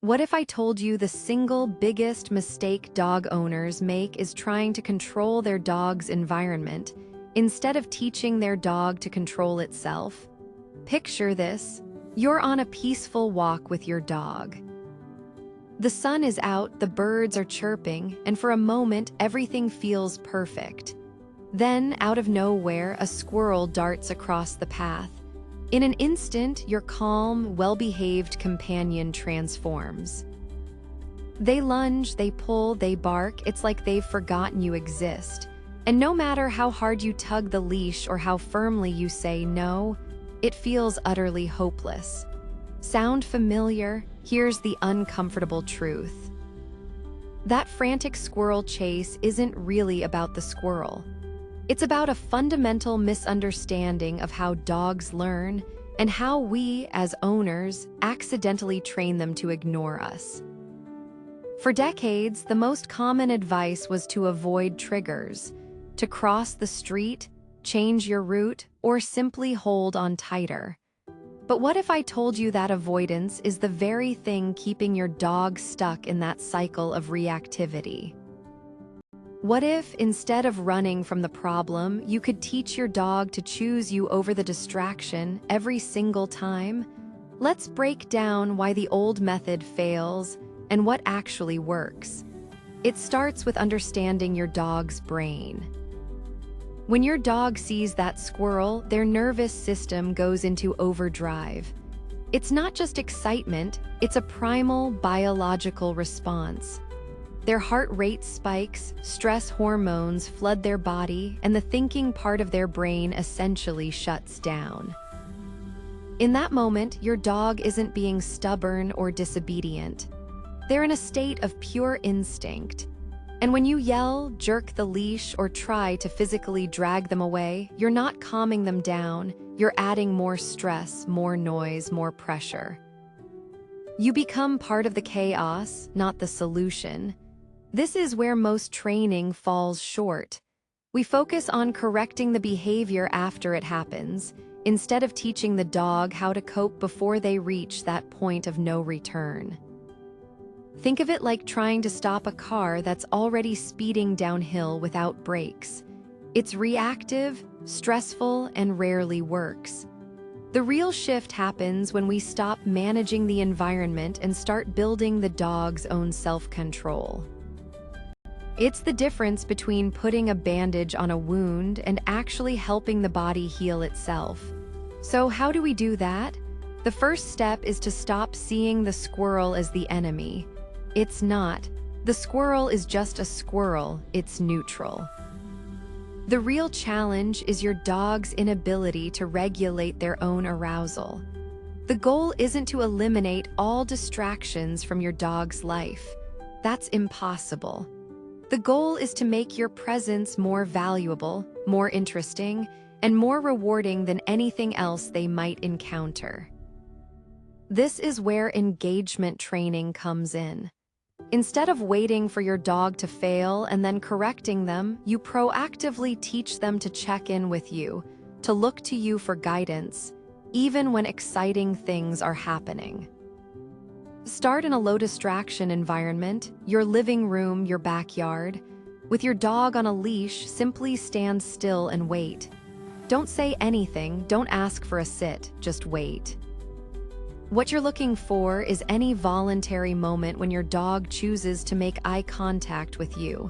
What if I told you the single biggest mistake dog owners make is trying to control their dog's environment instead of teaching their dog to control itself? Picture this. You're on a peaceful walk with your dog. The sun is out, the birds are chirping, and for a moment, everything feels perfect. Then, out of nowhere, a squirrel darts across the path. In an instant, your calm, well-behaved companion transforms. They lunge, they pull, they bark. It's like they've forgotten you exist. And no matter how hard you tug the leash or how firmly you say no, it feels utterly hopeless. Sound familiar? Here's the uncomfortable truth. That frantic squirrel chase isn't really about the squirrel. It's about a fundamental misunderstanding of how dogs learn and how we, as owners, accidentally train them to ignore us. For decades, the most common advice was to avoid triggers, to cross the street, change your route, or simply hold on tighter. But what if I told you that avoidance is the very thing keeping your dog stuck in that cycle of reactivity? What if, instead of running from the problem, you could teach your dog to choose you over the distraction every single time? Let's break down why the old method fails and what actually works. It starts with understanding your dog's brain. When your dog sees that squirrel, their nervous system goes into overdrive. It's not just excitement, it's a primal biological response. Their heart rate spikes, stress hormones flood their body, and the thinking part of their brain essentially shuts down. In that moment, your dog isn't being stubborn or disobedient. They're in a state of pure instinct. And when you yell, jerk the leash, or try to physically drag them away, you're not calming them down, you're adding more stress, more noise, more pressure. You become part of the chaos, not the solution. This is where most training falls short. We focus on correcting the behavior after it happens, instead of teaching the dog how to cope before they reach that point of no return. Think of it like trying to stop a car that's already speeding downhill without brakes. It's reactive, stressful, and rarely works. The real shift happens when we stop managing the environment and start building the dog's own self-control. It's the difference between putting a bandage on a wound and actually helping the body heal itself. So how do we do that? The first step is to stop seeing the squirrel as the enemy. It's not. The squirrel is just a squirrel, it's neutral. The real challenge is your dog's inability to regulate their own arousal. The goal isn't to eliminate all distractions from your dog's life. That's impossible. The goal is to make your presence more valuable, more interesting, and more rewarding than anything else they might encounter. This is where engagement training comes in. Instead of waiting for your dog to fail and then correcting them, you proactively teach them to check in with you, to look to you for guidance, even when exciting things are happening. Start in a low-distraction environment, your living room, your backyard. With your dog on a leash, simply stand still and wait. Don't say anything, don't ask for a sit, just wait. What you're looking for is any voluntary moment when your dog chooses to make eye contact with you.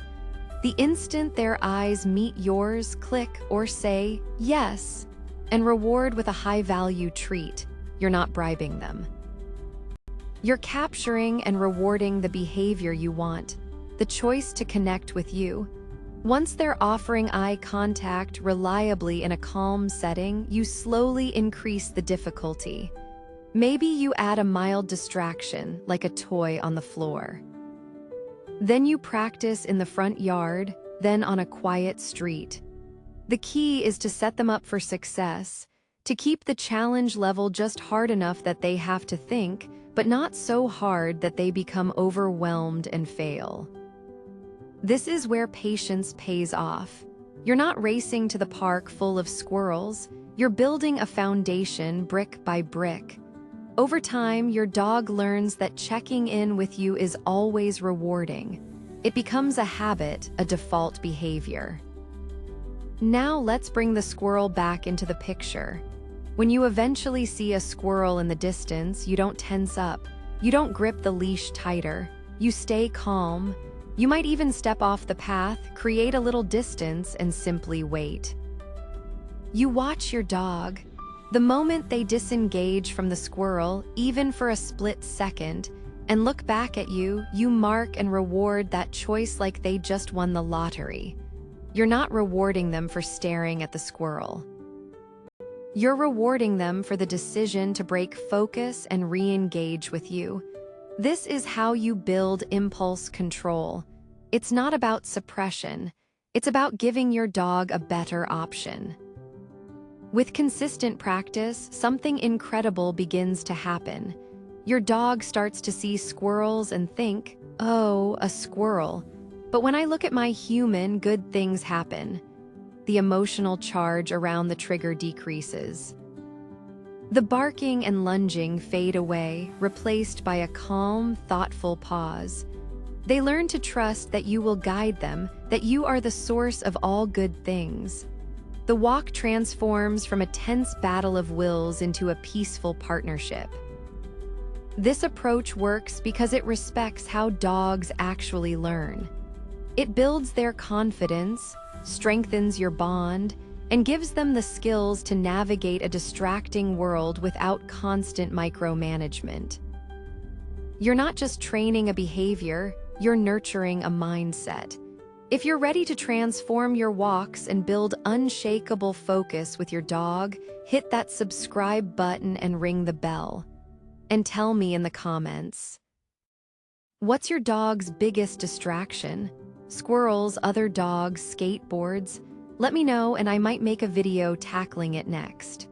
The instant their eyes meet yours, click or say, yes, and reward with a high-value treat. You're not bribing them. You're capturing and rewarding the behavior you want, the choice to connect with you. Once they're offering eye contact reliably in a calm setting, you slowly increase the difficulty. Maybe you add a mild distraction, like a toy on the floor. Then you practice in the front yard, then on a quiet street. The key is to set them up for success, to keep the challenge level just hard enough that they have to think, but not so hard that they become overwhelmed and fail. This is where patience pays off. You're not racing to the park full of squirrels, you're building a foundation brick by brick. Over time, your dog learns that checking in with you is always rewarding. It becomes a habit, a default behavior. Now let's bring the squirrel back into the picture. When you eventually see a squirrel in the distance, you don't tense up. You don't grip the leash tighter. You stay calm. You might even step off the path, create a little distance, and simply wait. You watch your dog. The moment they disengage from the squirrel, even for a split second, and look back at you, you mark and reward that choice like they just won the lottery. You're not rewarding them for staring at the squirrel. You're rewarding them for the decision to break focus and re-engage with you. This is how you build impulse control. It's not about suppression. It's about giving your dog a better option. With consistent practice, something incredible begins to happen. Your dog starts to see squirrels and think, "Oh, a squirrel. But when I look at my human, good things happen." The emotional charge around the trigger decreases. The barking and lunging fade away, replaced by a calm, thoughtful pause. They learn to trust that you will guide them, that you are the source of all good things. The walk transforms from a tense battle of wills into a peaceful partnership. This approach works because it respects how dogs actually learn. It builds their confidence, strengthens your bond, and gives them the skills to navigate a distracting world without constant micromanagement. You're not just training a behavior, you're nurturing a mindset. If you're ready to transform your walks and build unshakable focus with your dog, hit that subscribe button and ring the bell. And tell me in the comments, what's your dog's biggest distraction? Squirrels, other dogs, skateboards? Let me know and I might make a video tackling it next.